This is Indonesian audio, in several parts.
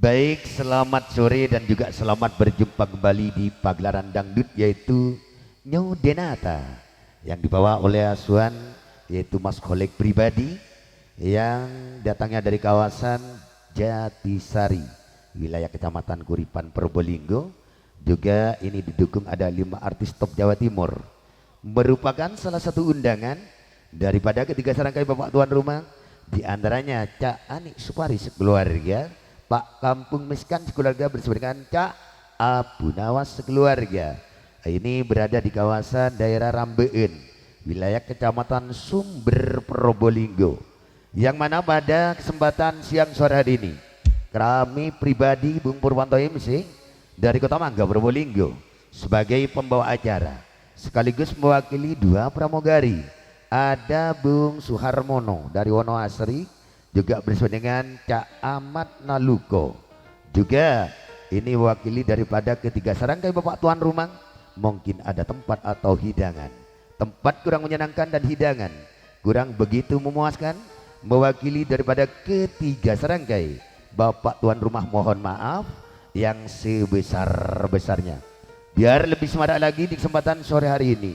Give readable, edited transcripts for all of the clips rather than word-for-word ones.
Baik, selamat sore dan juga selamat berjumpa kembali di pagelaran dangdut yaitu Nyo Denata yang dibawa oleh asuhan yaitu Mas Kolek pribadi yang datangnya dari kawasan Jatisari, wilayah Kecamatan Kuripan, Probolinggo. Juga ini didukung ada 5 artis top Jawa Timur. Merupakan salah satu undangan daripada ketiga serangkai bapak tuan rumah, di antaranya Cak Anik Supari sekeluarga, Pak Kampung Miskan sekeluarga bersama dengan Cak Abu Nawas sekeluarga. Ini berada di kawasan daerah Rambeun, wilayah Kecamatan Sumber, Probolinggo. Yang mana pada kesempatan siang sore hari ini kami pribadi Bung Purwanto MC dari Kota Mangga, Probolinggo sebagai pembawa acara sekaligus mewakili 2 pramugari. Ada Bung Suharmono dari Wonoasri, juga bersama dengan Cak Ahmad Naluko. Juga ini wakili daripada ketiga serangkai bapak tuan rumah. Mungkin ada tempat atau hidangan, tempat kurang menyenangkan dan hidangan kurang begitu memuaskan. Mewakili daripada ketiga serangkai bapak tuan rumah, mohon maaf yang sebesar-besarnya. Biar lebih semarak lagi di kesempatan sore hari ini,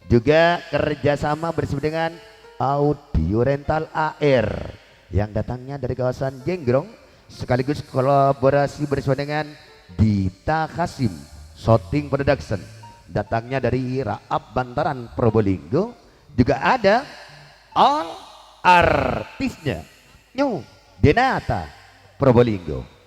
juga kerjasama bersama dengan Audio Rental AR yang datangnya dari kawasan Jenggrong, sekaligus kolaborasi bersama dengan Dita Kasim Shooting Production datangnya dari Raab Bantaran, Probolinggo. Juga ada all artisnya Nyo Denata, Probolinggo.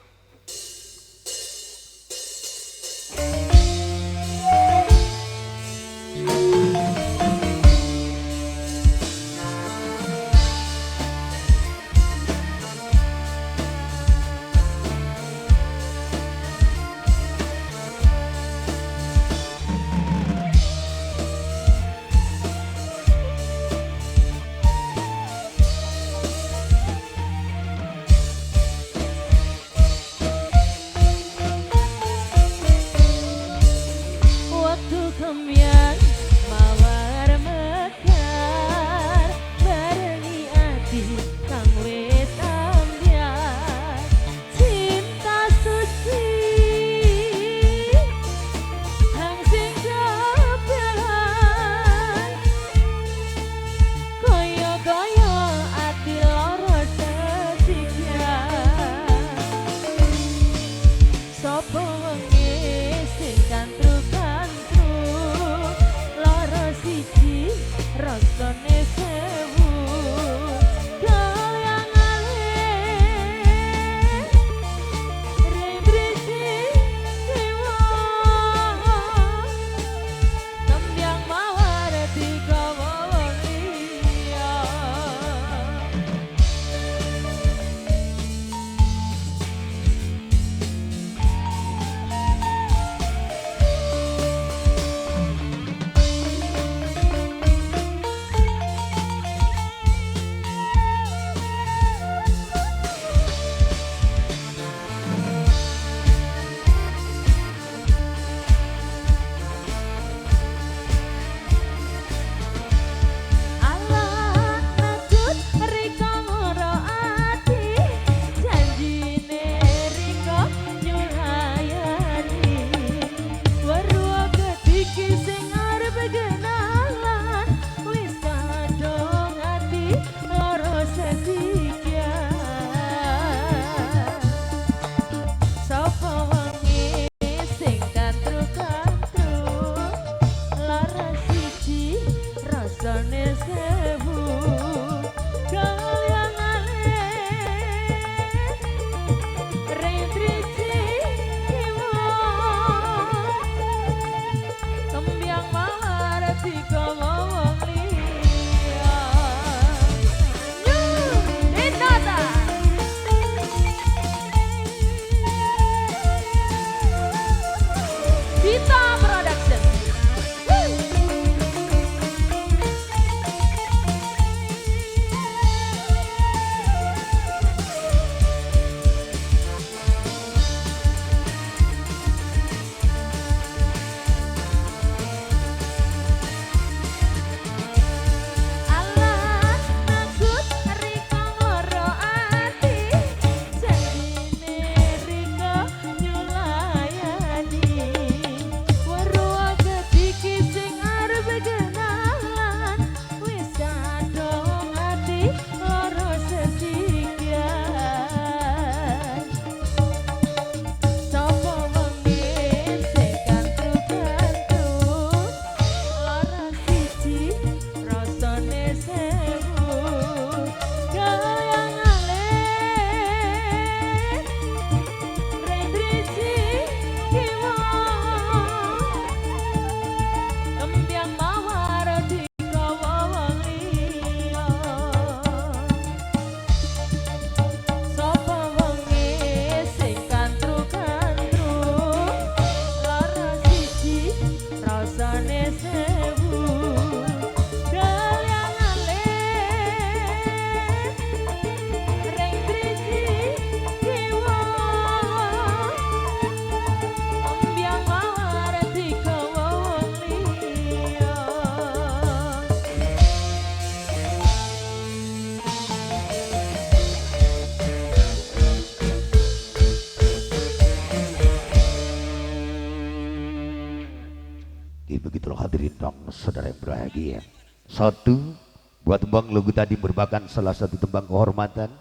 Begitulah hadirin dong saudara yang berbahagia. Satu, buat tembang lagu tadi merupakan salah satu tembang kehormatan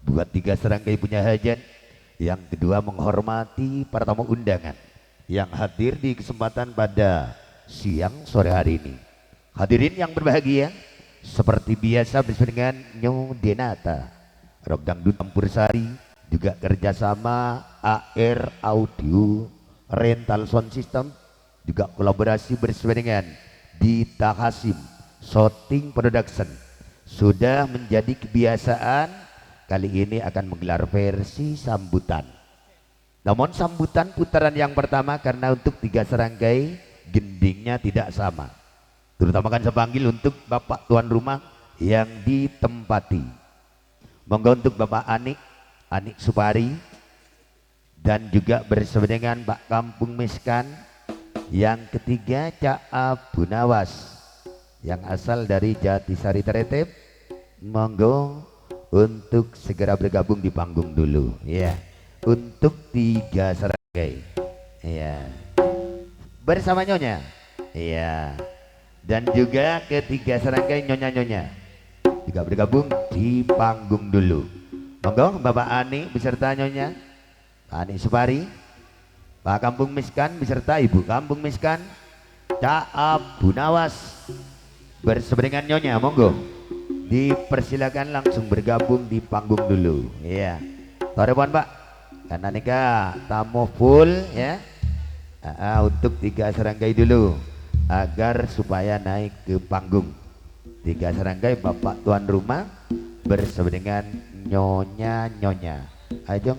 buat tiga serangkai punya hajat. Yang kedua, menghormati para tamu undangan yang hadir di kesempatan pada siang sore hari ini. Hadirin yang berbahagia, seperti biasa bersama dengan Nyo Denata, Rock Dangdut Campur Sari, juga kerjasama AR Audio Rental Sound System, juga kolaborasi bersama dengan Dita Hasim Shooting Production. Sudah menjadi kebiasaan, kali ini akan menggelar versi sambutan. Namun sambutan putaran yang pertama karena untuk tiga serangkai gendingnya tidak sama. Terutama kan saya panggil untuk Bapak tuan rumah yang ditempati. Monggo untuk Bapak Anik Supari, dan juga bersama dengan Pak Kampung Miskan. Yang ketiga Cak Abu Nawas yang asal dari Jatisari Teretep. Monggo untuk segera bergabung di panggung dulu ya. Untuk tiga serangkai ya, bersama Nyonya ya, dan juga ketiga serangkai nyonya-nyonya juga bergabung di panggung dulu. Monggo Bapak Ani beserta Nyonya Ani Supari, Pak Kampung Miskan beserta Ibu Kampung Miskan, Cak Abu Nawas bersama dengan Nyonya. Monggo dipersilakan langsung bergabung di panggung dulu ya. Torepon Pak, karena nikah tamu full ya. Untuk tiga serangkai dulu agar supaya naik ke panggung. Tiga serangkai Bapak tuan rumah bersama dengan nyonya-nyonya. Ayo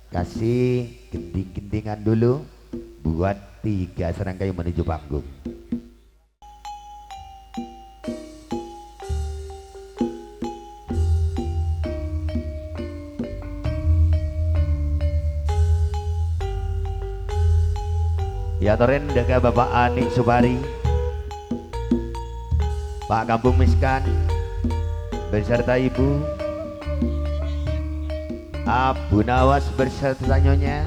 kasih gending-gendingan dulu buat tiga serangkai menuju panggung. Ya toren jaga Bapak Anik Supari, Pak Kampung Miskan beserta Ibu Abu Nawas beserta Nyonya.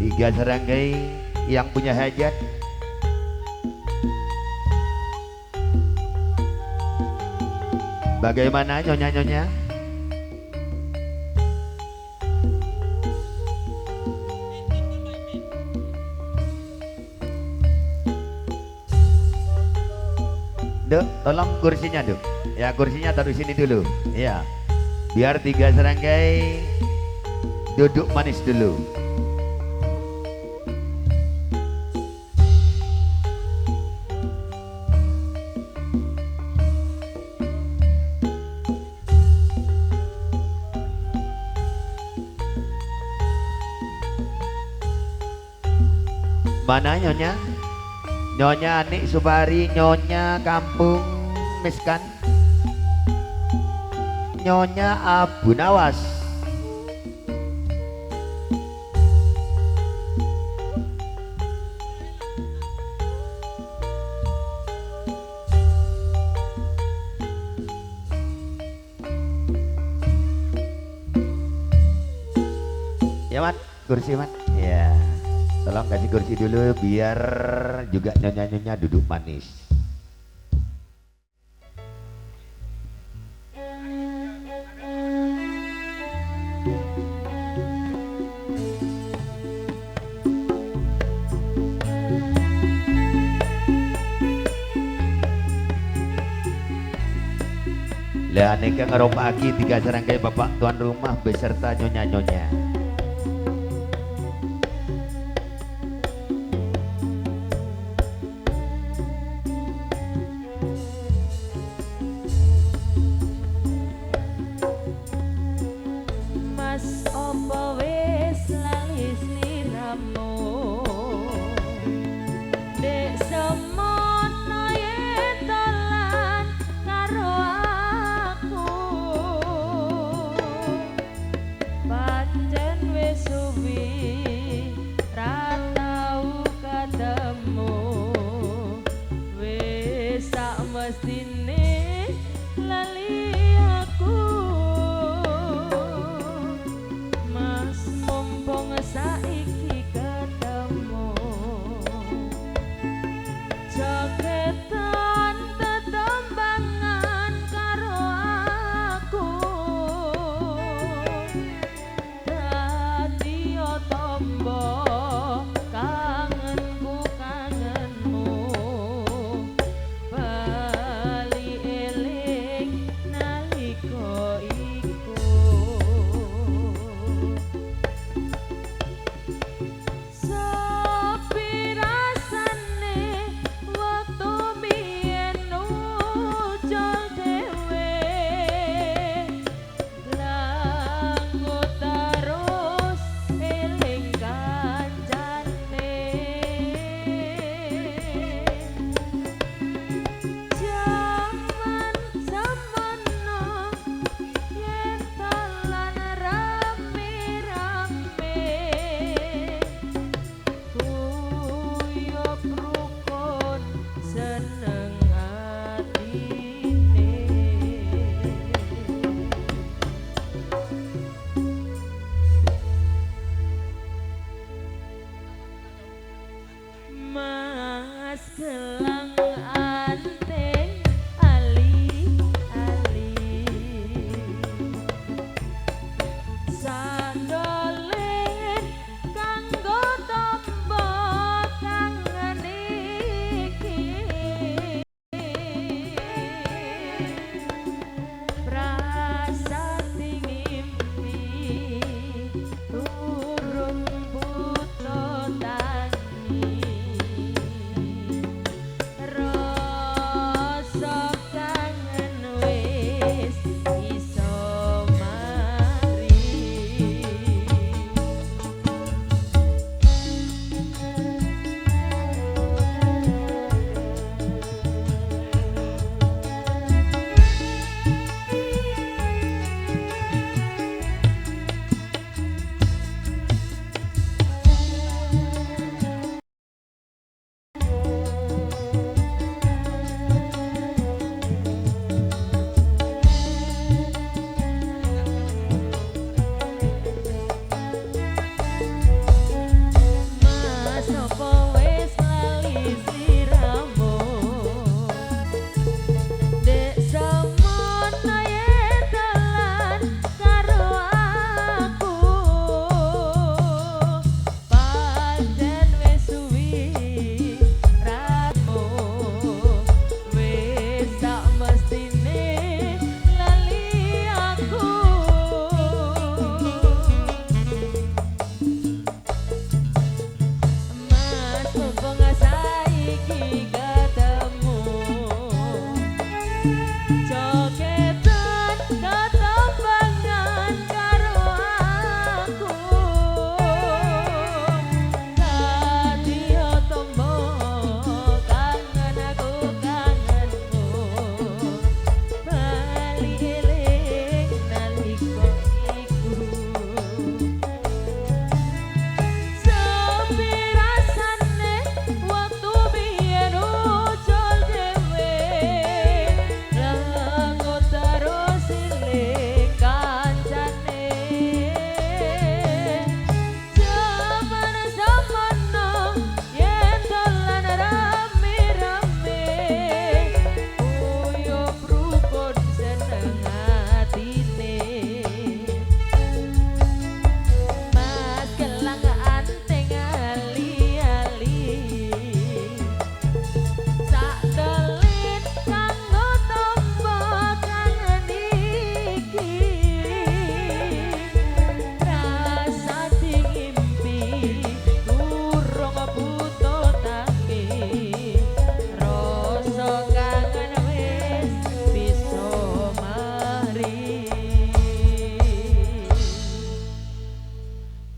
Tiga serangkai yang punya hajat. Bagaimana nyonya-nyonya? Duk, tolong kursinya Duk. Ya kursinya taruh sini dulu. Ya, biar tiga serangkai duduk manis dulu. Mana Nyonya? Nyonya Anik Supari, Nyonya Kampung Miskan, Nyonya Abu Nawas. Ya Mat, kursi Mat. Ya, tolong kasih kursi dulu biar juga nyonya-nyonya duduk manis. Lah neka ngeropaki tiga serangkai Bapak tuan rumah beserta nyonya-nyonya. Mas Om apa wis lali sliramu dek semono yen dolan karo aku pancen wis suwi ra tau ketemu wis sak mestine lali aku mas mumpung saiki ketemu jogetan tetembangan karo aku dadi otom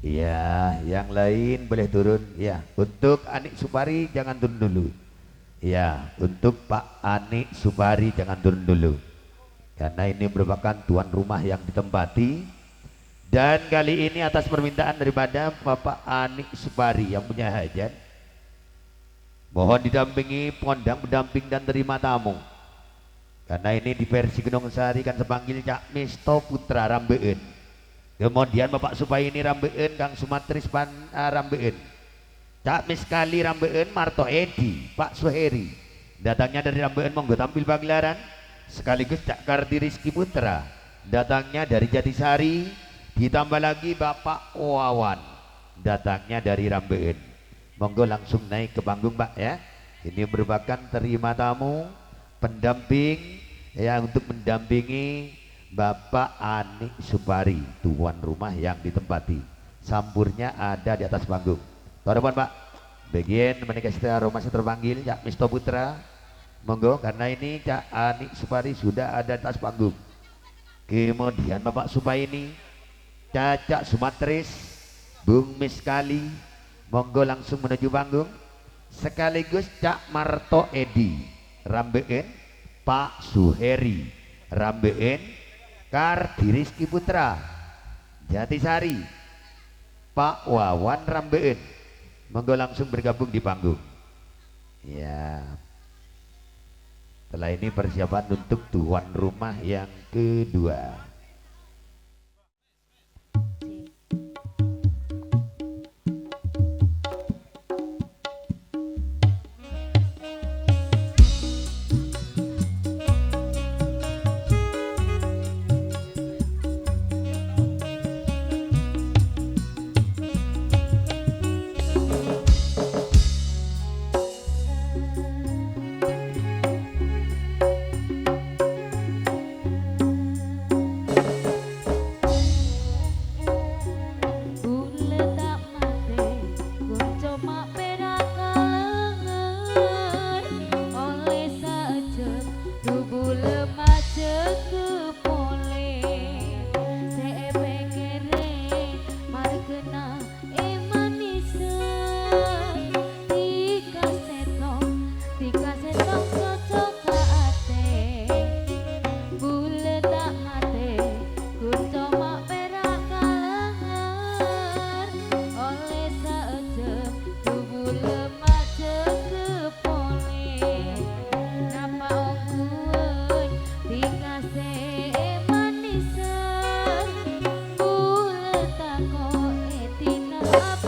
Iya, yang lain boleh turun. Ya, untuk Anik Supari jangan turun dulu. Ya, untuk Pak Anik Supari jangan turun dulu. Karena ini merupakan tuan rumah yang ditempati. Dan kali ini atas permintaan daripada Bapak Anik Supari yang punya hajat, mohon didampingi pondang pendamping dan terima tamu. Karena ini di versi Gunung Sari kan sepanggil Cak Misto Putra Rambeun. Kemudian Bapak Supay ini Rambeun, Kang Sumatris Rambeun, Cak Miskali Rambeun, Marto Edi, Pak Suheri datangnya dari Rambeun, monggo tampil pagelaran. Sekaligus Cak Kardi Rizky Putra datangnya dari Jatisari, ditambah lagi Bapak Wawan datangnya dari Rambeun. Monggo langsung naik ke panggung Pak ya. Ini merupakan terima tamu pendamping ya untuk mendampingi Bapak Anik Supari, tuan rumah yang ditempati. Sampurnya ada di atas panggung. Tuan Pak, bagian menikah setelah rumah terpanggil Cak Misto Putra. Monggo, karena ini Cak Anik Supari sudah ada di atas panggung. Kemudian Bapak Supay ini Cak Sumatris, Bung Miskali, monggo langsung menuju panggung. Sekaligus Cak Marto Edi Rambeun, Pak Suheri Rambeun, Kardi Rizky Putra Jatisari, Pak Wawan Rambeun, monggo langsung bergabung di panggung. Ya, setelah ini persiapan untuk tuan rumah yang kedua. Up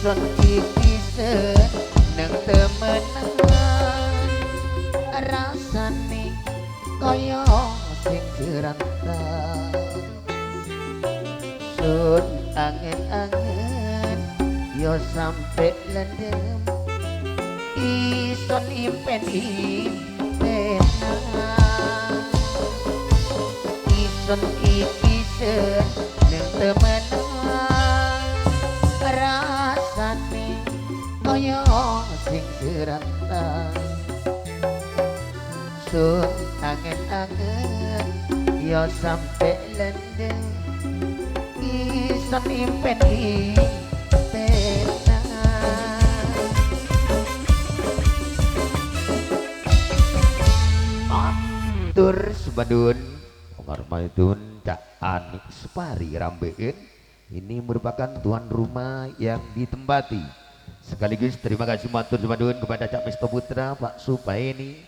Sun iki seneng temenan rasane kaya sing dirantang sun angen-angen yo sampe lendem ison impen ison iki seneng temenan rasane kaya sing dirantang sun angen-angen yo sampe lendem ison impen tur Subadun Pengarmaitun Cak Anik Supari Rambein ini merupakan tuan rumah yang ditempati. Sekaligus terima kasih matur Subadun kepada Cak Misto Putra, Pak Supaini,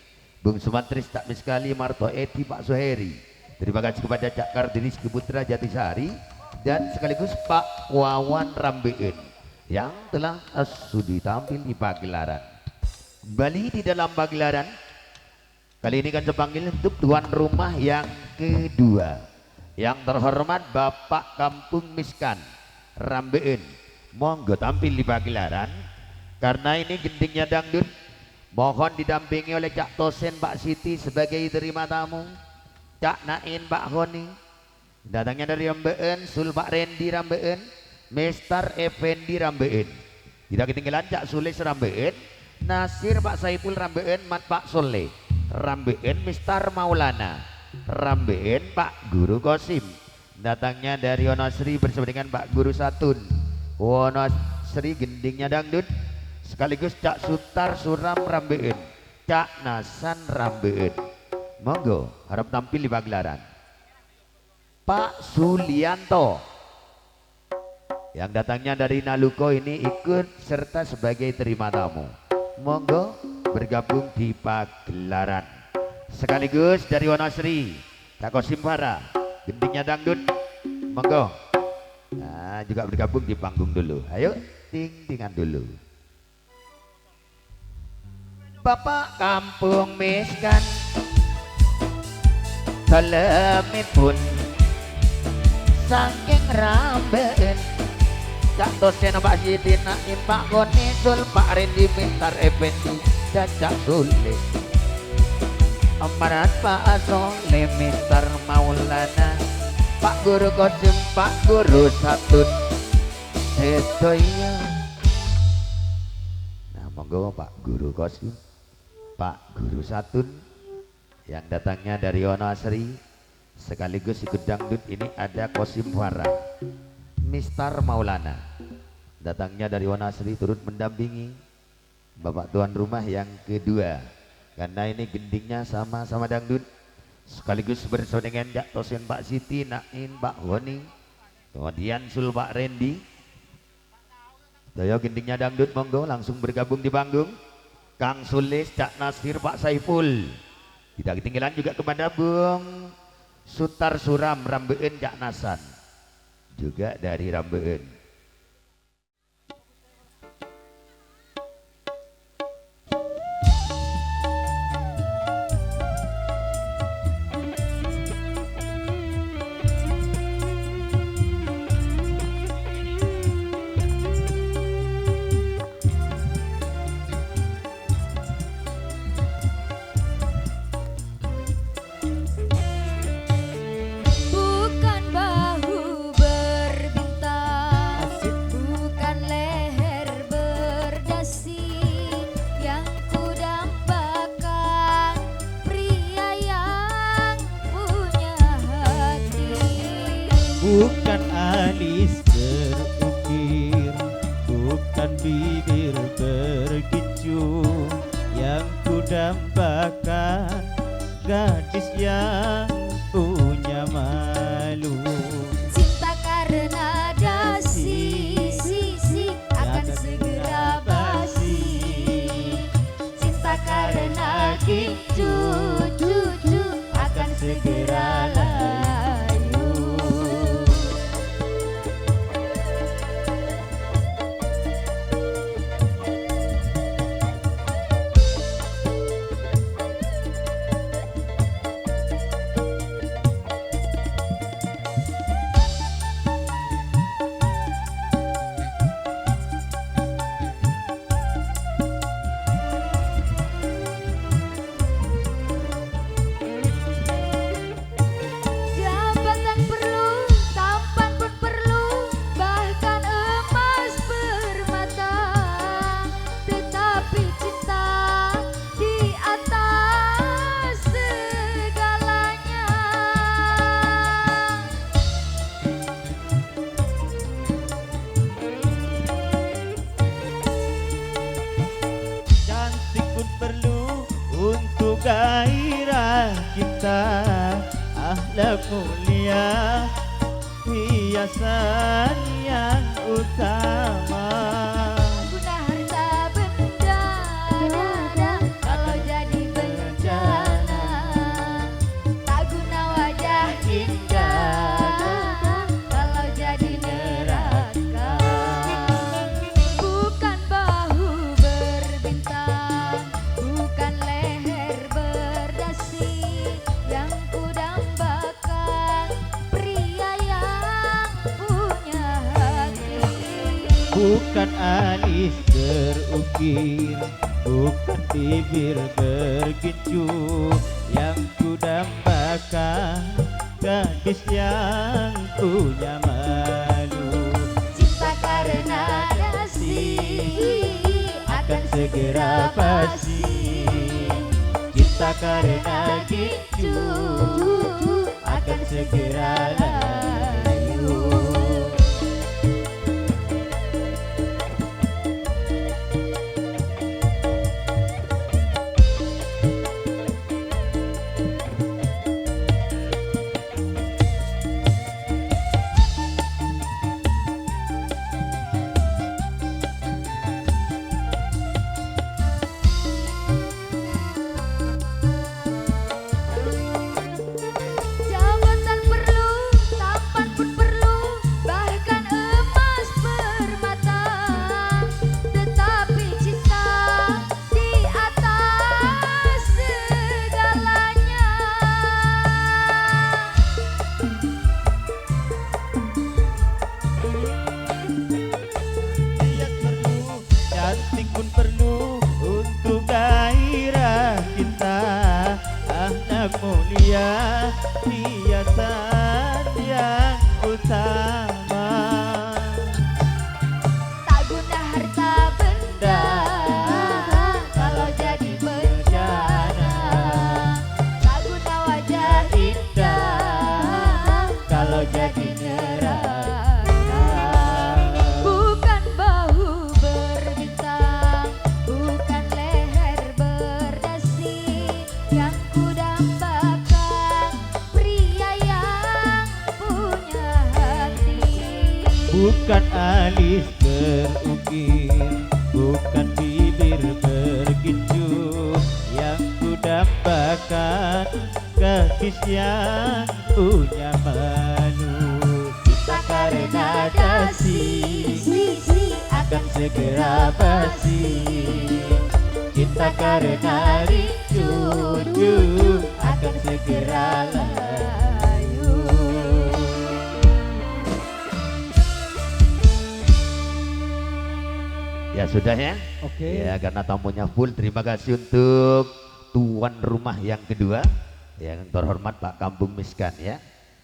Bung Sumantris, Cak Miskali, Marto Edi, Pak Suheri. Terima kasih kepada Cak Kardinis Putra Jatisari dan sekaligus Pak Wawan Rambein yang telah sudi tampil di pagelaran. Kembali di dalam pagelaran kali ini kan dipanggil untuk tuan rumah yang kedua, yang terhormat Bapak Kampung Miskan Rambein. Monggo tampil di pagelaran karena ini gendingnya dangdut. Mohon didampingi oleh Cak Tosen, Pak Siti sebagai terima tamu, Cak Nain, Pak Honi. Datangnya dari Rambein, Sul Pak Rendi Rambein, Mister Effendi Rambein. Tidak ketinggalan Cak Sulis Rambein, Nasir Pak Saipul Rambein, Mat Pak Soleh Rambein, Mister Maulana Rambein, Pak Guru Kosim. Datangnya dari Wonosri bersama dengan Pak Guru Satun Wonosri gendingnya dangdut, sekaligus Cak Sutar Suram Rambein, Cak Nasan Rambein. Monggo harap tampil di pagelaran. Pak Sulianto yang datangnya dari Naluko ini ikut serta sebagai terima tamu. Monggo bergabung di pagelaran. Sekaligus dari Wonosri Cak Kosim Para gendingnya dangdut, monggo juga bergabung di panggung dulu. Ayo ting-tingan dulu. Bapak Kampung Miskan dalemipun saking Rambein, Cak Tosen, Pak Siti, Naim, Pak Goni, Sul, Pak Rendi, Mister Effendi, dan Cak Sulis, Amarat, Pak Soleh, Mister Maulana, Pak Guru Kosim, Pak Guru Satun Sedoyo. Nah monggo Pak Guru Kosim, Pak Guru Satun yang datangnya dari Wonosari sekaligus ikut dangdut ini ada Kosim Farah, Mister Maulana datangnya dari Wonosari turut mendampingi bapak tuan rumah yang kedua karena ini gendingnya sama-sama dangdut sekaligus bersama dengan Jak Tosen Pak Siti, Nain Pak Honi, kemudian Sul Pak Randy. Daya gendingnya dangdut monggo langsung bergabung di panggung. Kang Sulis, Cak Nasir, Pak Saiful. Tidak ketinggalan juga kepada Bung Sutar Suram Rambeun Cak Nasan. Juga dari Rambeun. Bukan bahu berbintang, bukan leher berdasi, yang kudambakan pria yang punya hati. Bukan alis terukir, bukan bibir bergincu, yang kudambakan gadis yang punya malu. Cinta karena dasi, akan segera basi. Cinta karena gitu, akan segera layu. Jabatan perlu, tampan pun perlu, bahkan emas permata. Tetapi cinta di atas segalanya. Cantik pun perlu untuk gairah kita, akhlak mulia hiasan yang utama. Guna harta benda, kalau jadi bencana. Tak guna wajah indah, kalau jadi neraka. Bukan bahu berbintang, bukan leher berdasi, yang kudambakan pria yang punya hati. Bukan alis terukir, bukan bibir bergincu, yang kudambakan gadis yang punya malu. Cinta karena dasi, Akan segera pasti, cinta karena gitu akan segera layu. jabatan perlu, tampan pun perlu, bahkan emas permata. Tetapi cinta di atas segalanya. Hias perlu, cantik pun perlu untuk gairah kita, akhlak mulia hiasan yang utama. Tak guna harta benda, kalau jadi bencana. Tak bukan alis berukir, bukan bibir bergincu, yang ku dambakan gadis yang punya malu. Kita karena dasi akan segera basi, kita karena rindu akan segera layu. Ya sudah ya. Oke. Ya karena tamunya full, terima kasih untuk tuan rumah yang kedua yang terhormat Pak Kambung Miskan ya.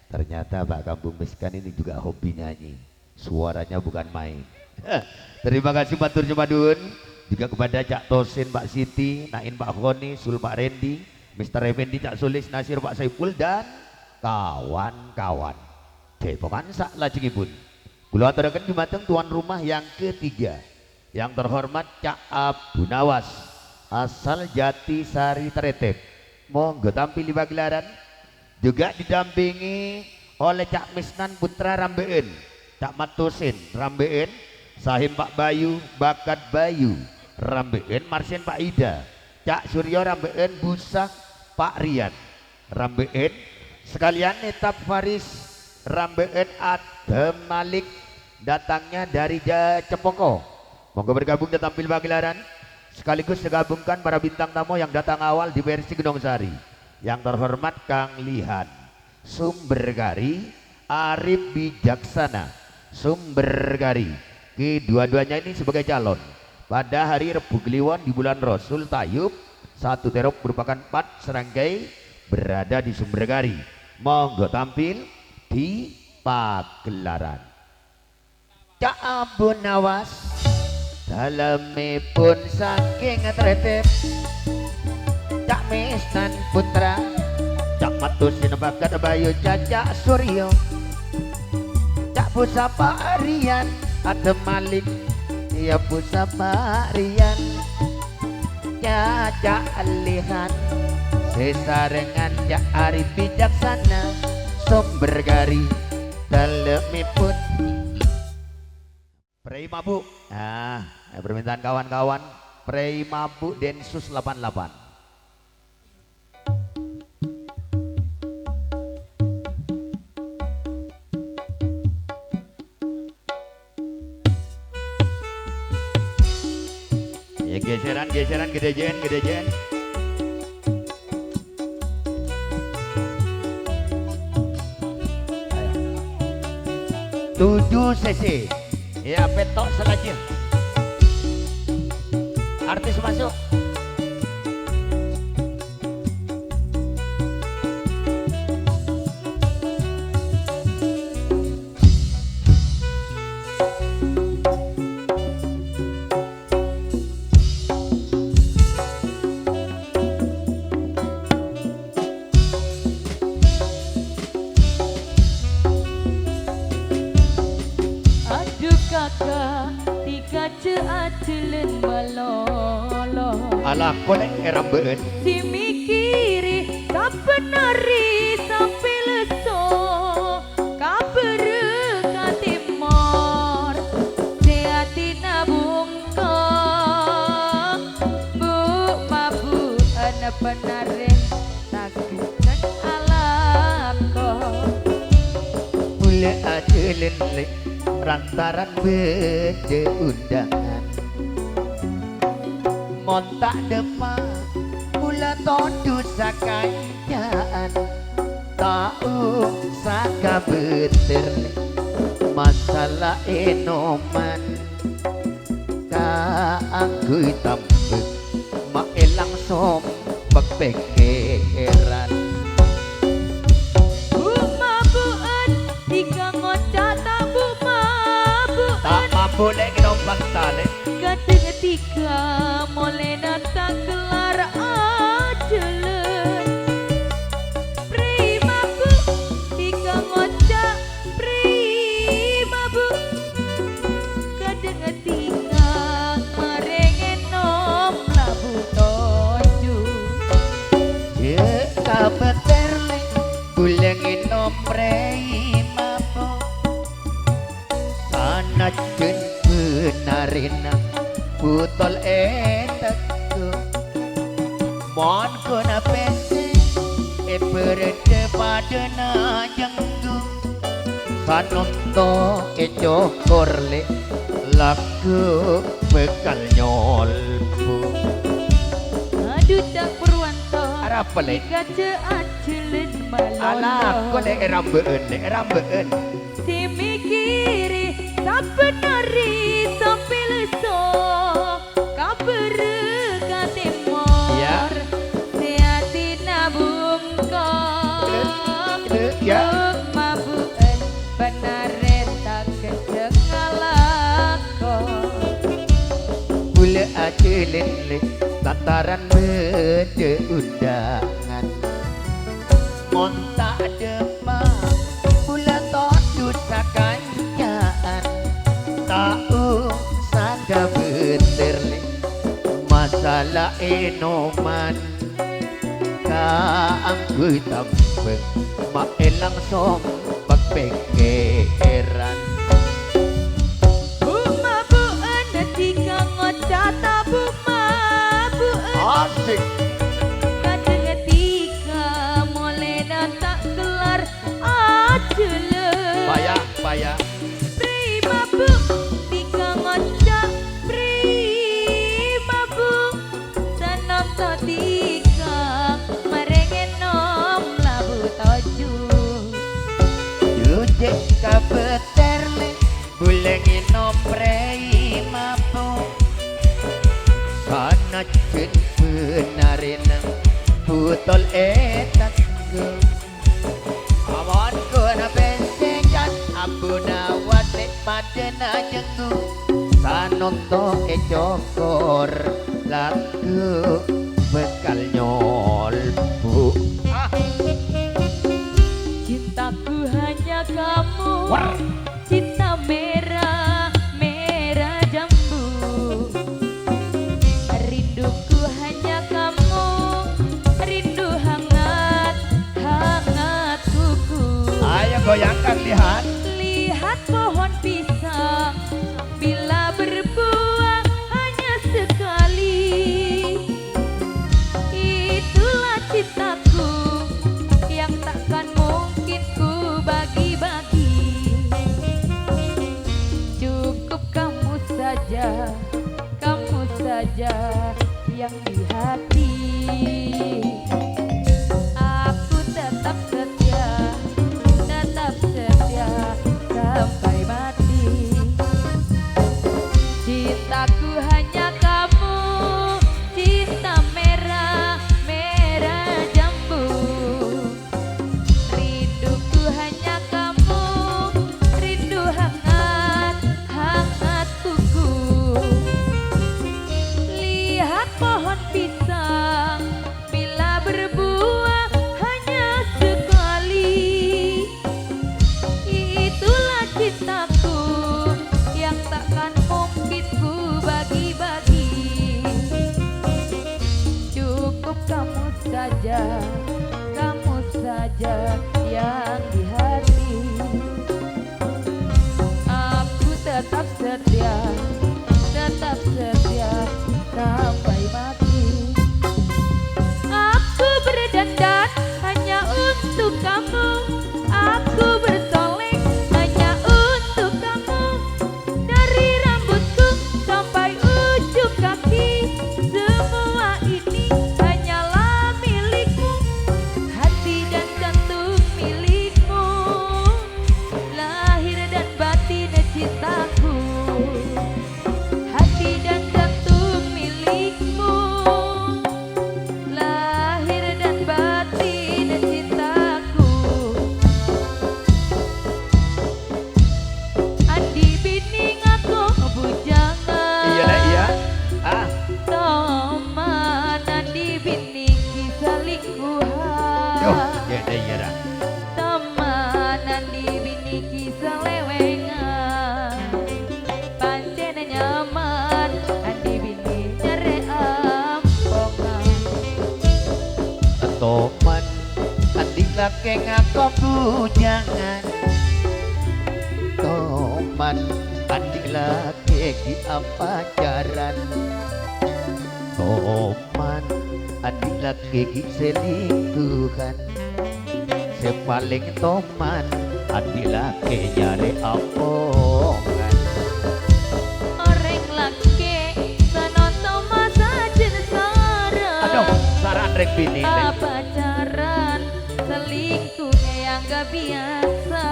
Ternyata Pak Kambung Miskan ini juga hobi nyanyi, suaranya bukan main. Terima kasih Matur Jumadun juga kepada Cak Tosin, Pak Siti, Nain, Pak Khoni, Sul, Pak Rendi, Mr. Effendi, Cak Sulis, Nasir, Pak Saiful dan kawan-kawan. Depokan sak lajengipun kula aturaken dumateng tuan rumah yang ketiga yang terhormat Cak Abu Nawas asal Jati Sari Tretep. Monggo tampil di pagelaran, juga didampingi oleh Cak Misnan Putra Rambeen, Cak Matusin Rambeen, Sahim Pak Bayu, Bakat Bayu Rambeen, Marsen Pak Ida, Cak Suryo Rambeen, Busak Pak Rian Rambeen, sekalian Etap Faris Rambeen, Adem Malik datangnya dari Cepoko. Monggo bergabung dan tampil pagelaran, sekaligus digabungkan para bintang tamu yang datang awal di versi Gunung Sari. Yang terhormat Kang Lihan Sumbergari, Arif Bijaksana Sumbergari. Kedua-duanya ini sebagai calon pada hari Rebu Kliwon di bulan Rasul Tayub. Satu terop merupakan 4 serangkai berada di Sumbergari. Monggo tampil di pagelaran. Cak Abu Nawas dalemipun saking Tretep, Cak Misnan Putra, Cak Matusin Bakat Bayu, Cak Suryo, Cak Pusapa Rian, Adem Malik, ya Pusapa Rian, Cak Lihan, sesarengan Cak Arif Bijaksana, Sumbergari dalemipun Prei Mabuk. Nah, permintaan kawan-kawan Prei Mabuk Densus 88. Ya geseran gedejen. 7 cc. Ya petok selajir. Artis masuk. Ceacelen melolo Ala kolek Rambeen si mikiri sapenari sampai leso kabere ka timor seati nabungko bu mabu ana penare takekan alako mulai ajelen rantaran bede undangan montak depan mula todu sakanyaan tau saka beter masalah enoman kaanggoy tambek maelang sombak pekeran bu mabuan tiga ngocak tabu tak mampu lek nombang tali kadang tiga mulai nata kelar ajelen prima bu tiga ngocak prima bu kadang tiga marengen nom labu toju ye kabeter lek bulengin nomre mapo san najen benarina putol etakku mon kona pese berde pada najenggu sanonto jokorle laku bekal nyolpu Aduh dak Purwanto apa le kace ajeun malolo anak kone rambeun si mikiri sabenari sampilso kabere katemor Ya. si ati nabungkong Ya. mabukan benare tak kecengalakon bule ajelin le tataran bede undangan montak depan bulan todut sakancaan tahu sada beter le masalah enoman kaanggu tambeng mak elang sompak pengeran Buma buen jika ngocata buma buen asik kadang ketika mulai tak kelar acele payah prima bu tika ngocak prima bu tanam to tika merengen nom labu toju Jujek kabeter le bulengi nomprei mapu sana jen benarina putol etakku awan kona bensenjan abuna wate padena jengku sanonto jokor laku bekal nyolpu cintaku hanya kamu War. cinta merah merah jambu rinduku hanya kamu rindu hangat hangat kuku ayo goyangkan lihat lihat pohon pisang bila berbuah hanya sekali itulah cintaku yang takkan mungkin ku bagi-bagi cukup kamu saja yang di hati aku tetap setia sampai mati cintaku hanya kamu cinta merah merah jambu rinduku hanya kamu rindu hangat hangat kuku lihat pohon pisang bila berbuah hanya sekali itulah cintaku yang takkan mungkin ku bagi-bagi cukup kamu saja yang di hati aku tetap setia sampai mati aku berdandan hanya untuk kamu aku bersolek hanya untuk kamu dari rambutku sampai ujung kaki semua ini hanyalah milikmu hati dan jantung milikmu lahir dan batin cintaku hati dan jantung milikmu lahir dan batin cintaku andi bining aku bujangan iya teman andi bining kisah lingkuhan iya teman andi bining kisah lewengan pancen nyaman andi bining nyere ampongan toman adik laki ngaku bujangan toman adik laki ki apa jaran Toman adik laki ki selingkuhan sepaling toman adik laki nyari apongan Orang laki sanoto masa jenesaran aduh saran rek bini pacaran selingkuh yang gak biasa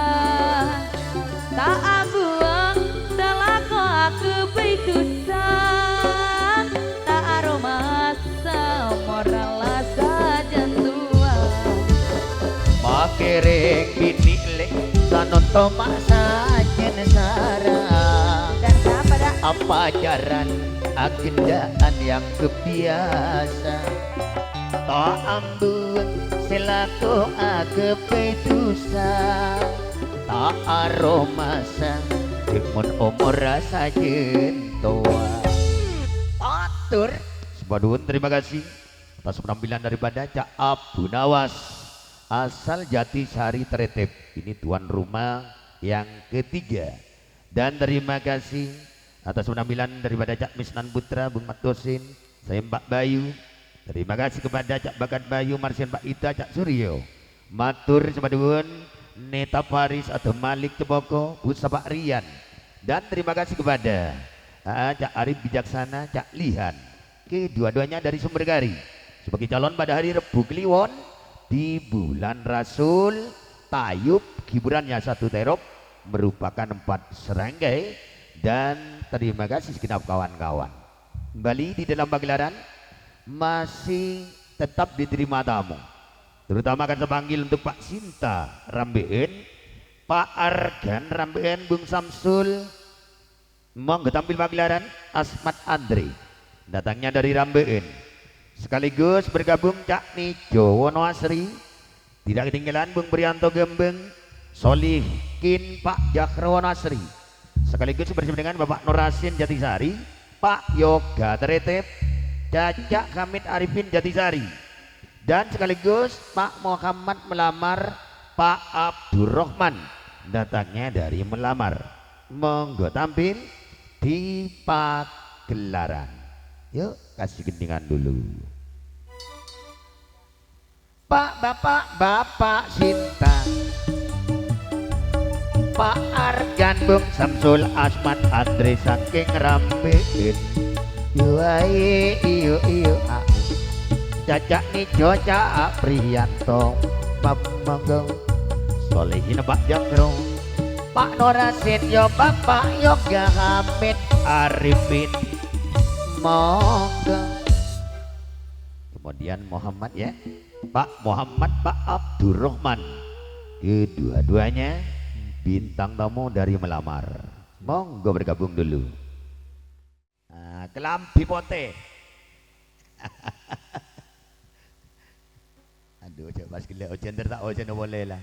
tak abuang telako aku beikusan tak aromasa moral saja tua makereng bini le sanoto masa jenesara dan siapa dah apa jaran agendaan yang kebiasa tak ambung selaku agepetusa tak aromasa Jekmun umur rasa jentoa atur Sebadun terima kasih atas penampilan daripada Cak Abu Nawas asal Jatisari Teretep ini tuan rumah yang ketiga dan terima kasih atas penampilan daripada Cak Misnan Putra Bung Matosin saya Mbak Bayu terima kasih kepada Cak Bakat Bayu Marsian Pak Ita Cak Suryo matur Sebadun Neta Paris atau Malik Ceboko Pusapa Rian dan terima kasih kepada Cak Arif Bijaksana Cak Lihan kedua-duanya dari Sumber Gari sebagai calon pada hari Rebu Kliwon di bulan Rasul Tayub hiburannya satu terop merupakan 4 seranggai dan terima kasih segenap kawan-kawan kembali di dalam pagelaran masih tetap diterima tamu terutama akan saya panggil untuk Pak Sinta Rambeun Pak Argan Rambeun Bung Samsul monggo tampil pagelaran Asmat Andre datangnya dari Rambeun sekaligus bergabung Cak Nijo Wono Asri tidak ketinggalan Bung Prianto Gembeng Solihin Pak Jakro Wono Asri sekaligus bersama dengan Bapak Nurasin Jatisari Pak Yoga Teretep Cacak Hamid Arifin Jatisari dan sekaligus Pak Muhammad melamar Pak Abdurrahman datangnya dari melamar monggo tampil di pagelaran yuk kasih gendingan dulu Pak Bapak Sinta Pak Argan Bung Samsul Asmat Andre saking Rambeun yuai iyo Cacak Nijo Cak Priyanto Pak Monggo Solihin Pak Jakro Pak Norasin yo Bapak Yoga Hamid Arifin monggo kemudian Muhammad ya Pak Muhammad Pak Abdurrahman kedua-duanya bintang tamu dari melamar monggo bergabung dulu kelambi pote aduh coba sekali ojen tak ojen boleh lah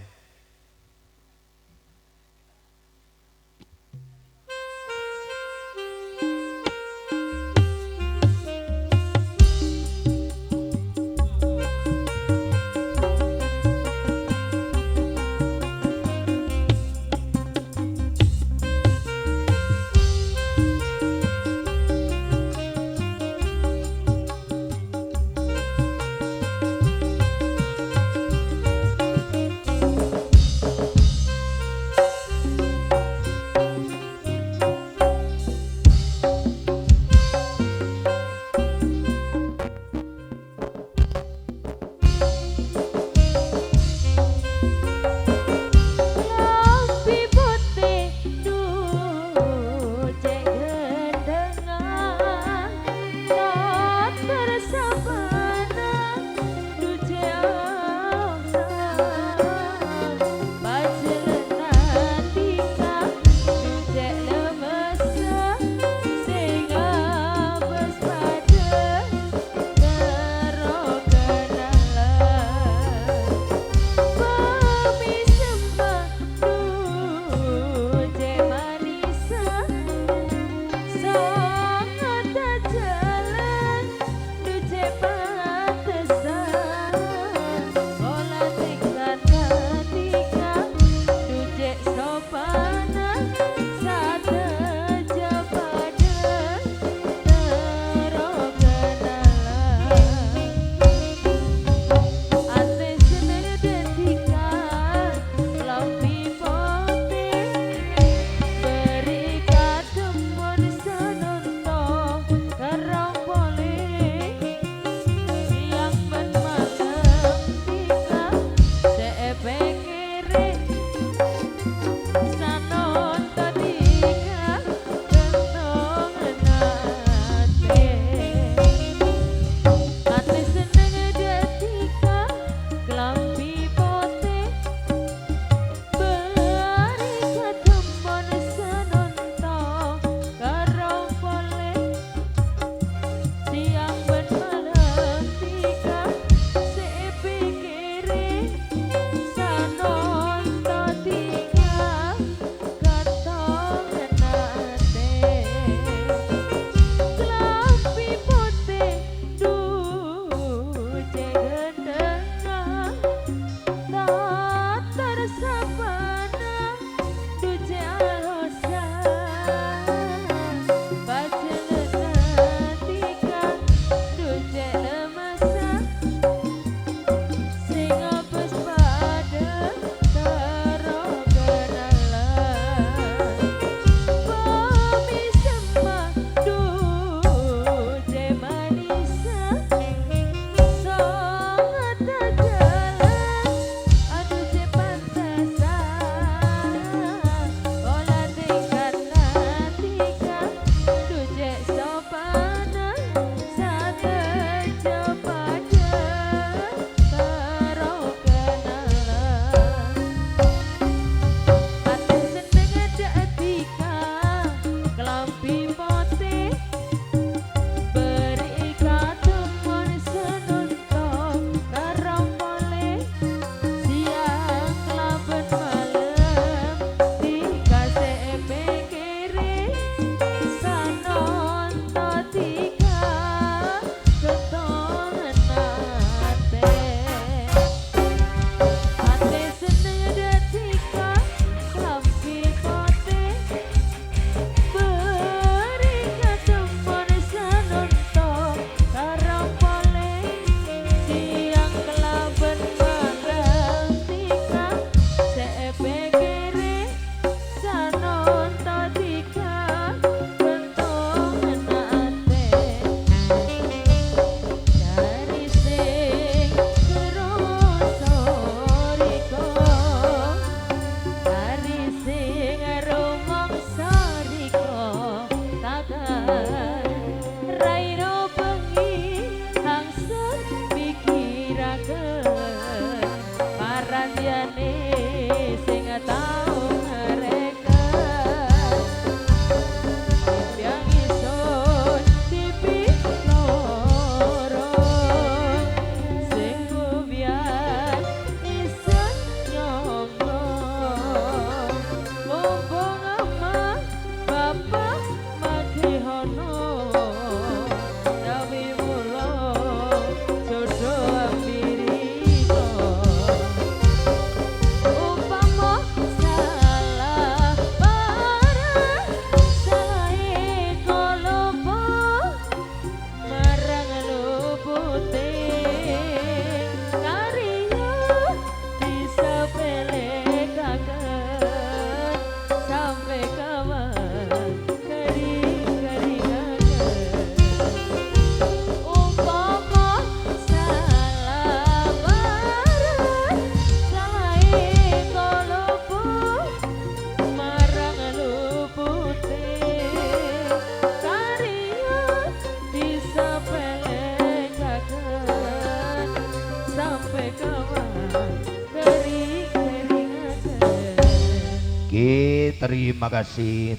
Oke, terima kasih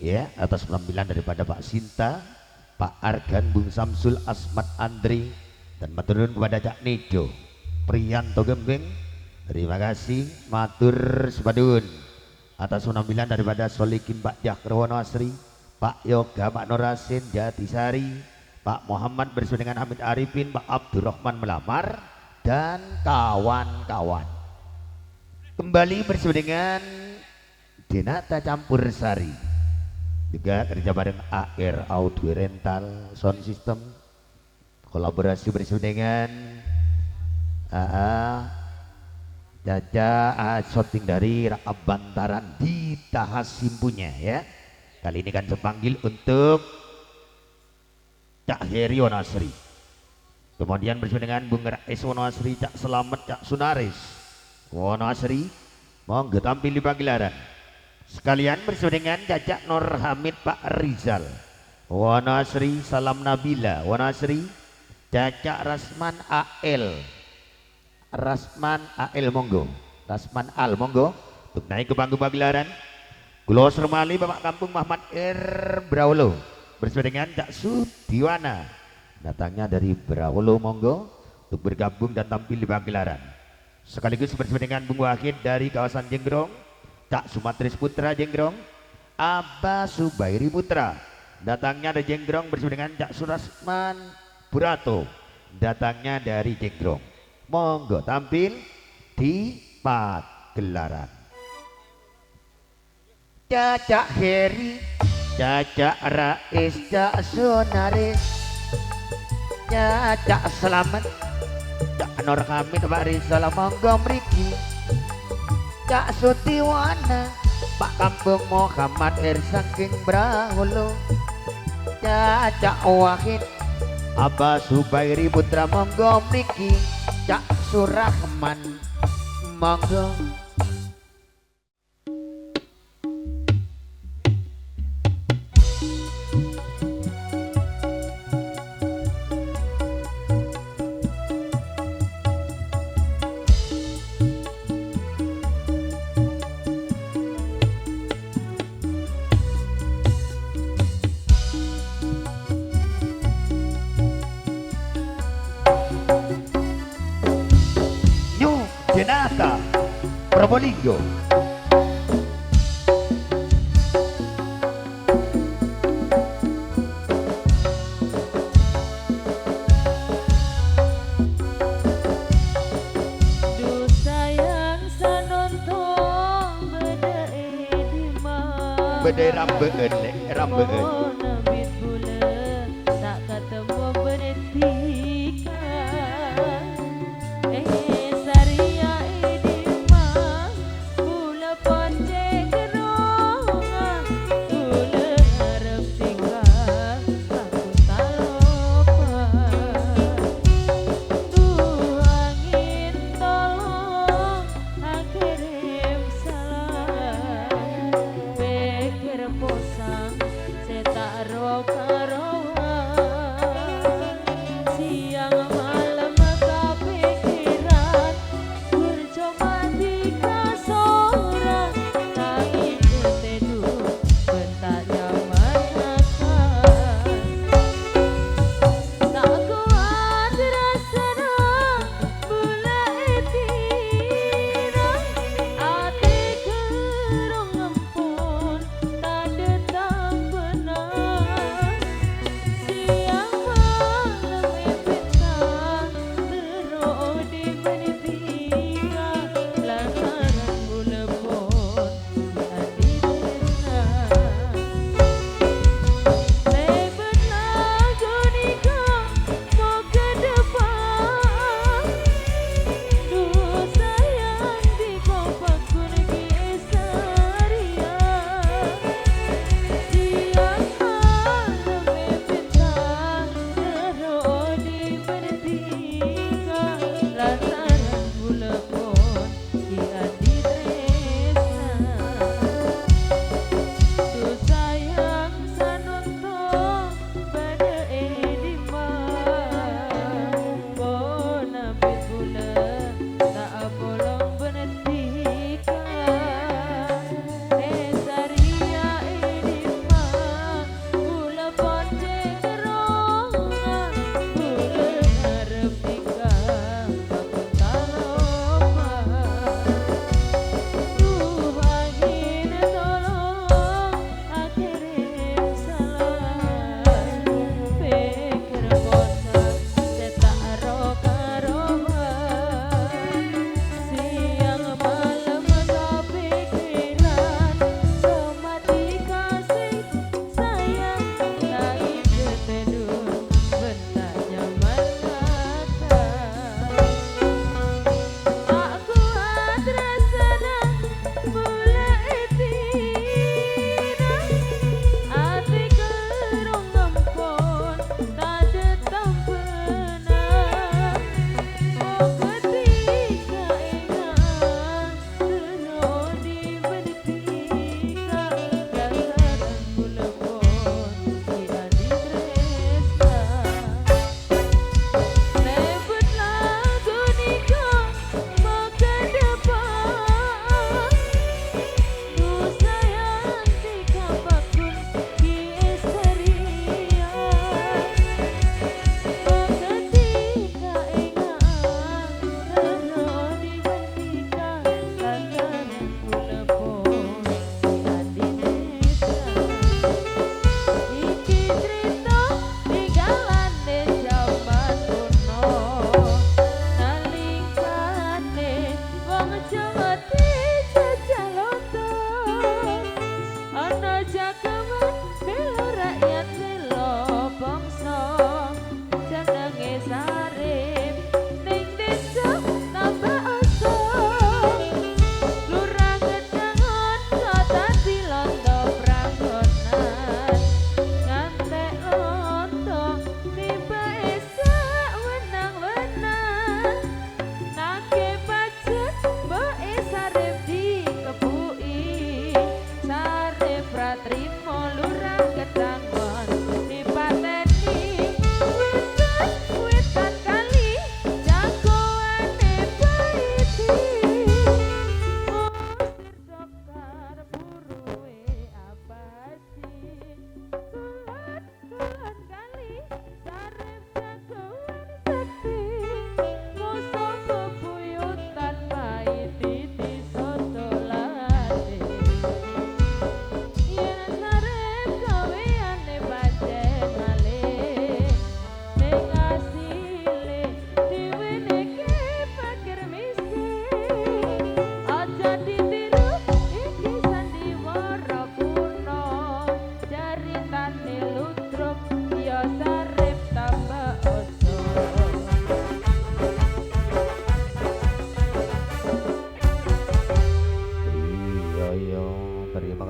ya atas penampilan daripada Pak Sinta, Pak Argan, Bung Samsul, Asmat Andri, dan matur nuwun kepada Cak Nido, Priyanto Gembeng. Terima kasih matur sepadun atas penampilan daripada Solikin Pak Jakrowono Asri, Pak Yoga, Pak Norasin Jatisari, Pak Muhammad bersama dengan Hamid Arifin, Pak Abdurrahman Melamar, dan kawan-kawan. Kembali bersama dengan Denata Campur Sari, juga kerja bareng AR Audio Rental Sound System, kolaborasi bersama dengan Jaja shooting dari Raab Bantaran di Tahasimpunya ya. Kali ini kan sepanggil untuk Cak Heri Wonasri, kemudian bersama dengan Bung Rais Wonasri, Cak Selamat, Cak Sunaris Wonasri, monggo tampil di pagelaran. Sekalian bersama dengan Cak Nur Hamid, Pak Rizal Wonasri, Salam Nabila Wonasri, Cak Rasman AL monggo, Rasman Al monggo untuk naik ke panggung pagelaran. Kulo Sermali Bapak Kampung Muhammad Braulo bersama dengan Cak Sudiwana, datangnya dari Braulo monggo untuk bergabung dan tampil di pagelaran. Sekaligus bersama dengan Bung Wahid dari kawasan Jenggrong, Cak Sumatris Putra Jenggrong, Abah Subairi Putra, datangnya dari Jenggrong bersama dengan Cak Surasman Burato, datangnya dari Jenggrong. Monggo tampil di pagelaran. Cak Heri, Cak Rais, Cak Sunaris, Cak Selamat, Cak Nur Hamid, Pak Rizal monggo mriki. Cak Sudiwana, Pak Kampung Muhammad saking Braholo, Cak Wahid, Abah Subairi Putra monggo mriki. Cak Surahman monggo. Denata Probolinggo. Duh sayang sanontong bedee di mana. Bedai rambeun. Oh nabit bulan tak ketemu beretika. Saria idima bula ponce geronga tule harap tinggal aku talopa. Tuh angin tolong kirim salam, pikir posang saya tak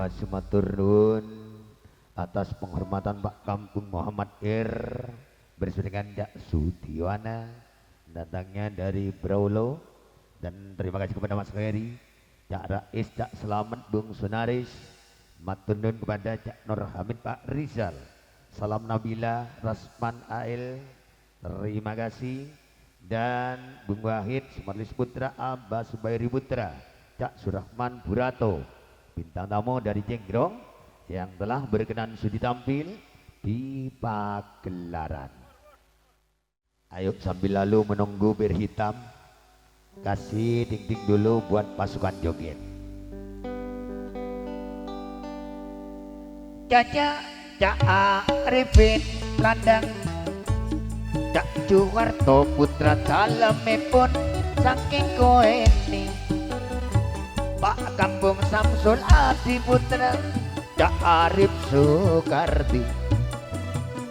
kasih matur nuwun atas penghormatan Pak Kampung Muhammad Ir bersama dengan Cak Sudiwana datangnya dari Braulo, dan terima kasih kepada Mas Heri, Cak Rais, Cak Selamat, Bung Sunaris, matur nuwun kepada Cak Nur Hamid, Pak Rizal, salam Nabila, Rasman Ail, terima kasih, dan Bung Wahid, Sumarlis Putra, Abbas Subairi Putra, Cak Surahman Burato, bintang tamu dari Jenggrong yang telah berkenan sudi tampil di pagelaran. Ayo sambil lalu menunggu bir hitam, kasih ding-ding dulu buat pasukan joget. Caca, Cak Arifin Landang, Cak Juwarto putra salemipun saking koeni, Pak Kampung Samsul Adi putra Cak Arif Sukarti,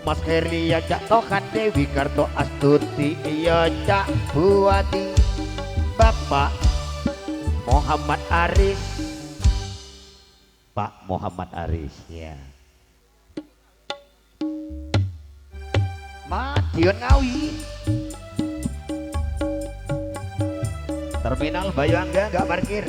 Mas Herlia, Cak Tohan Dewi Karto Astuti, iya Cak Buati, Bapak Muhammad Aris, Pak Muhammad Aris ya. Madiun Ngawi, Terminal Bayu Angga nggak parkir.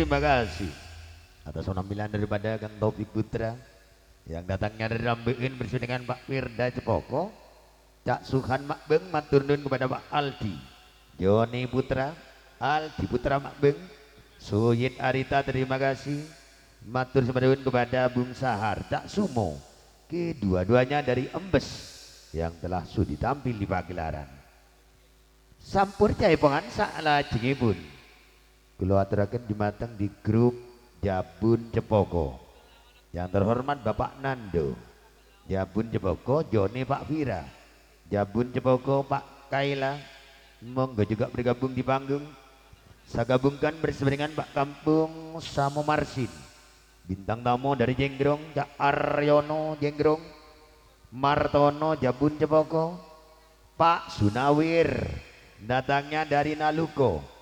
terima kasih atas penampilan daripada Kang Taufik Putra yang datangnya dari Rambeun bersama dengan Pak Firda Cepoko, Cak Suhan Makbeng matur nuwun kepada Pak Aldi Joni Putra, Aldi Putra Makbeng, Suyit Arita terima kasih, matur nuwun kepada Bung Sahar Cak Sumo, kedua-duanya dari Embes yang telah sudi tampil di pagelaran. Sampur caipongan salajengipun kula aturaken dumateng di grup Jabun Cepoko. Yang terhormat Bapak Nando, Jabun Cepoko, Joni Pak Vira, Jabun Cepoko Pak Kaila, monggo juga bergabung di panggung. Saya gabungkan bersama dengan Pak Kampung Samo Marsin, bintang tamu dari Jenggrong, Cak Aryono Jenggrong, Martono Jabun Cepoko, Pak Sunawir datangnya dari Naluko,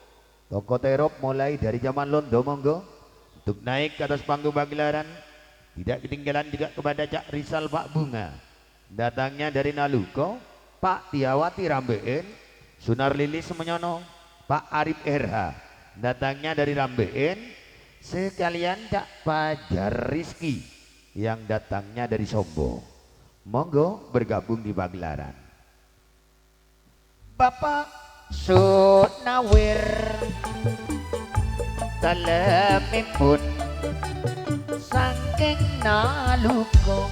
Toko Terop mulai dari zaman Londo monggo untuk naik ke atas panggung pagelaran. Tidak ketinggalan juga kepada Cak Rizal Pak Bunga, datangnya dari Naluko, Pak Tiawati Rambeun, Sunar Lilis Menyono, Pak Arif RH, datangnya dari Rambeun, sekalian Cak Fajar Rizki yang datangnya dari Sombo. Monggo bergabung di pagelaran. Bapak Sunawir dalemipun saking Naluko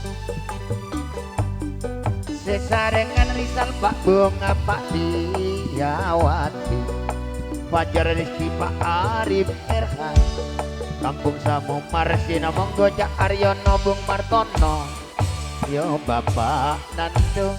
sesarengan Rizal Pak Bunga Pak Diyawati Fajar Rizki Pak Arif Erhan Kampung Samo Marsina monggo Cak Aryono Bung Martono yo Bapak Nando.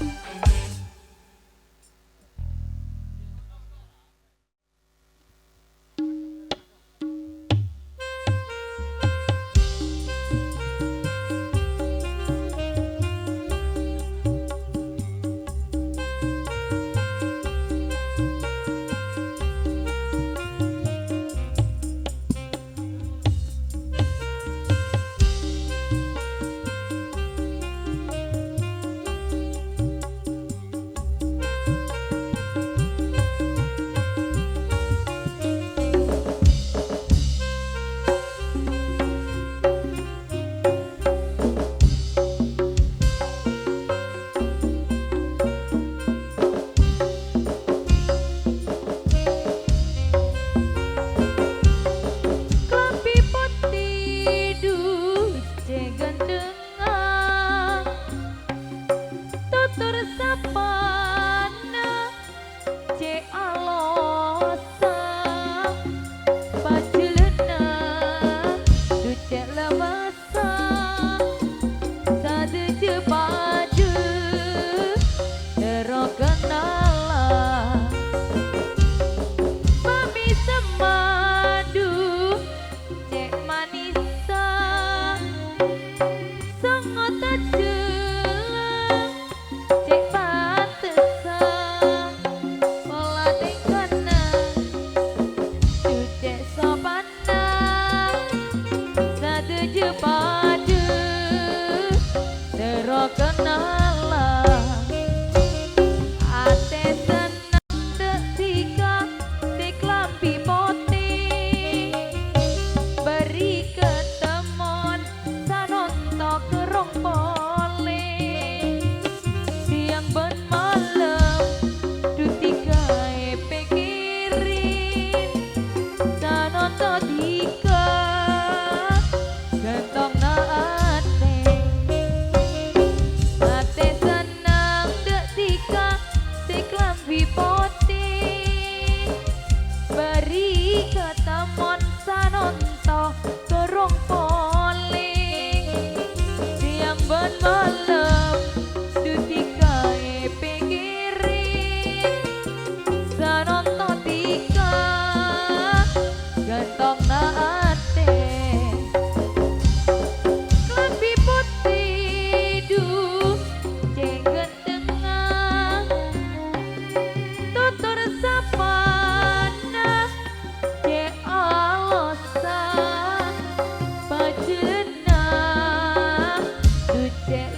Cek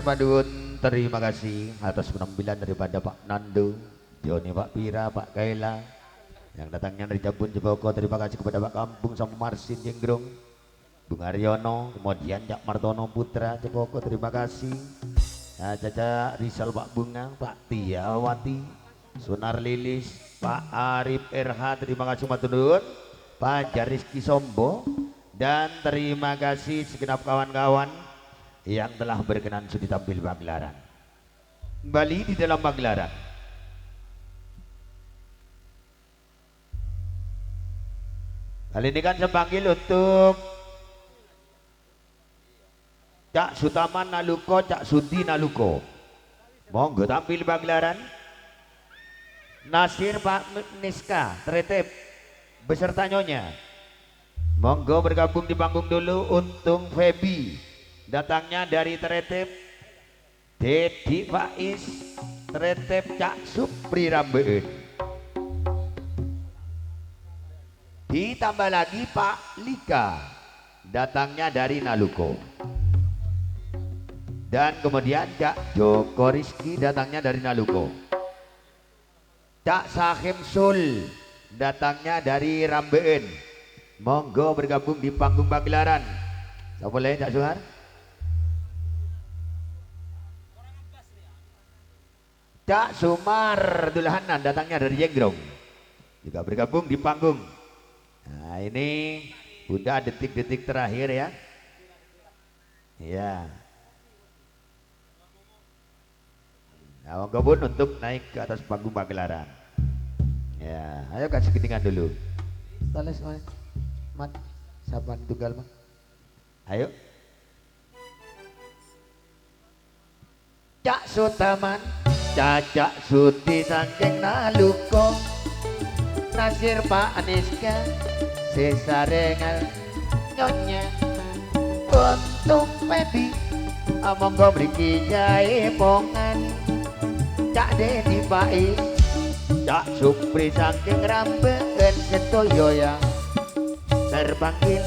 Padun, terima kasih atas penampilan daripada Pak Nando, Joni, Pak Pira, Pak Kaila yang datangnya dari Jabun Jeboko. Terima kasih kepada Pak Kampung sama Marsin Jenggrong, Bung Aryono, kemudian Cak Martono Putra Jeboko. Terima kasih Caca Rizal, Pak Bunga, Pak Tiawati, Sunar Lilis, Pak Arif RH. Terima kasih Matudun, Pak Jariski Sombo, dan terima kasih segenap kawan-kawan yang telah berkenan sudi tampil pagelaran. Kembali di dalam pagelaran. Kali ini kan saya panggil untuk Cak Sutaman Naluko, Cak Sudi Naluko. Monggo tampil pagelaran. Nasir Pak Niska Tretep beserta nyonya. Monggo bergabung di panggung dulu. Untung Febi datangnya dari Tretep, Dedi Faiz Tretep, Cak Supri Rambeun. Ditambah lagi Pak Lika datangnya dari Naluko, dan kemudian Cak Joko Rizky datangnya dari Naluko, Cak Sahim Sul datangnya dari Rambeun. Monggo bergabung di panggung pagelaran. Siapa boleh Cak Suhar? Cak Sumar Dulhanan datangnya dari Jenggrong juga bergabung di panggung. Nah ini udah detik-detik terakhir ya. Ya. Nah, monggo pun untuk naik ke atas panggung pagelaran. Ya, ayo kasih ketinggan dulu. Tales mat, saban tunggal mah. Ayo. Cak Sutaman, Cacak Suti saking Naluko, Nasir Pak Aniska, Sesarengan Nyonya, Untung Febi, monggo mriki jae pongan, Cak Dedi Faiz, Cak Supri saking Rambeun sedaya yang terpanggil.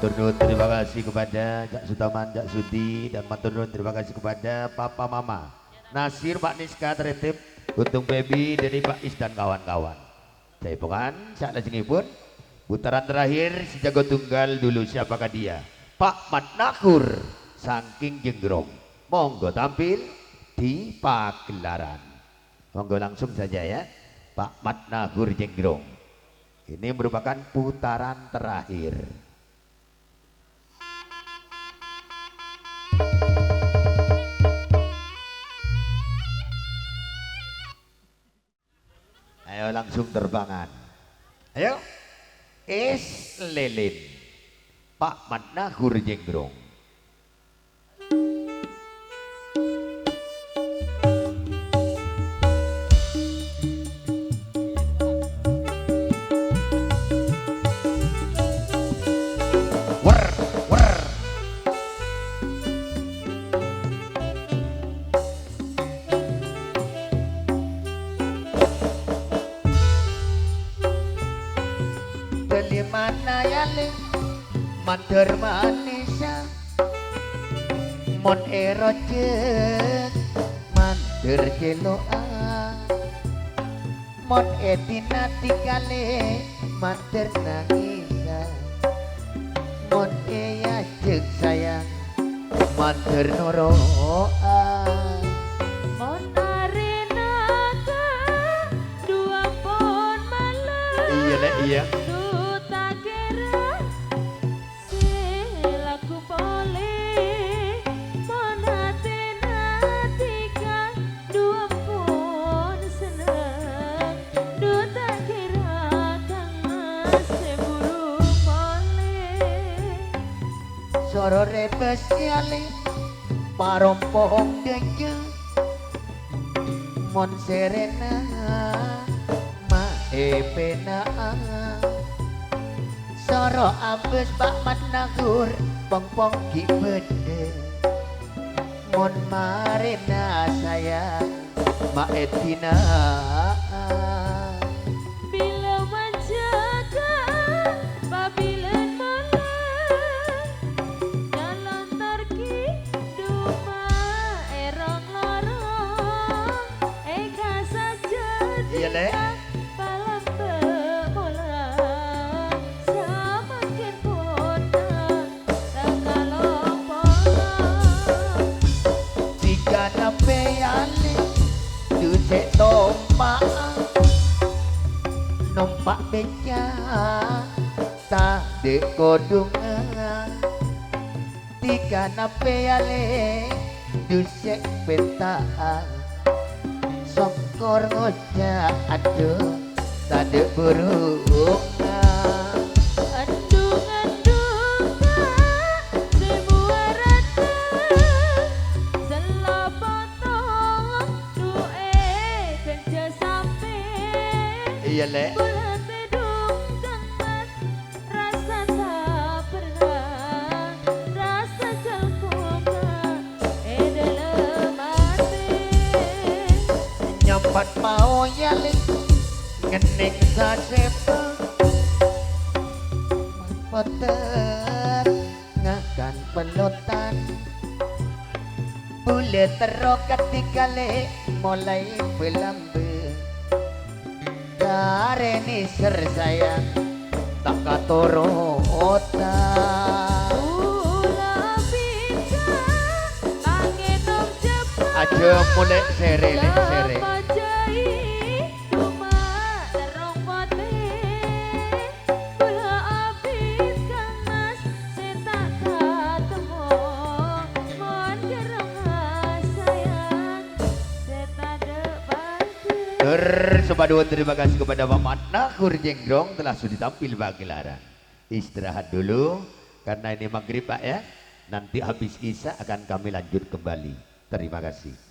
Matur nuwun terima kasih kepada Cak Sutaman, Cak Sudi, dan matur nuwun terima kasih kepada Papa Mama Nasir, Pak Niska, Teretip, Untung Baby, Deni Pak Is dan kawan-kawan. Saya bukan saat lajengipun putaran terakhir si jago tunggal dulu siapakah dia? Pak Mat Nakur saking Jenggrong. Monggo tampil di pagelaran. Monggo langsung saja ya. Pak Mat Nakur Jenggrong. Ini merupakan putaran terakhir. Ayo langsung terbangan. Ayo. Es lilin. Pak Mat Nakur Jenggrong. Wer, wer. Delimana yaling mater manisa mon erojek mater jeloa mon etina tikale mater nangisa mon eya jek sayang mater noroa Mon arena ka dua pon malam. iya lek iya Duta kira selaku boleh monate natika dua pun senang. Duta kira kang seburu boleh. sorore besiale parompong denye mon serena ma epena soro abes Pak Mat Nakur pong-pong ki bede mon marena sayang ma etina Bila menjaga babilan malam dalam tarki duma erong lorong eka saja Iya, Le. balam bemola semakin potong takalong polong tiga nape yale dusek tompak numpak beca tak de kodungan tiga nape yale dusek peta songkor ngojak aduh tak de berungan Andung-andung semua rata selapotong duwe kerja sampai iya le bulan bedung kemas rasa tak pernah rasa celkuka dalam hati nyampat mau yale ngening sasepa poter ngakan pelotan bule terok ketika le mulai belambe kareni ser sayang tak katoro otak Ula bisa pangenom cepat aja mulai sere le sere Lepajai cuma terong pote Ula abis kamas setak ketemu Mohon gerang sayang setak depan Sepaduan terima kasih kepada Pak Mat Nakur Jenggrong telah sudah tampil pagelaran. Istirahat dulu karena ini maghrib Pak ya. Nanti habis isya akan kami lanjut kembali. Terima kasih.